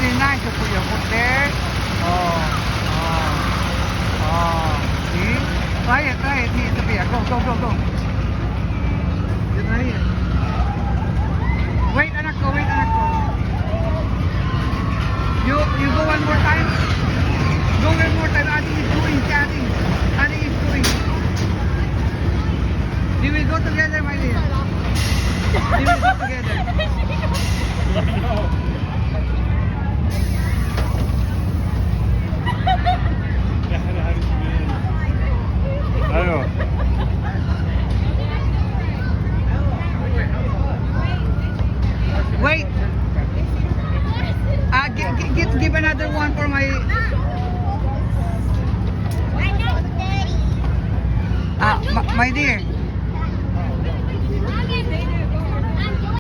very nice. You put your foot there. Oh, see? Try it. Here, Sophia. Go. You try it. Wait, anak ko. You go one more time. Go one more time. Adi is doing. We will go together, my dear. We will go together. ايوه Wait. Give another one for my. My dear.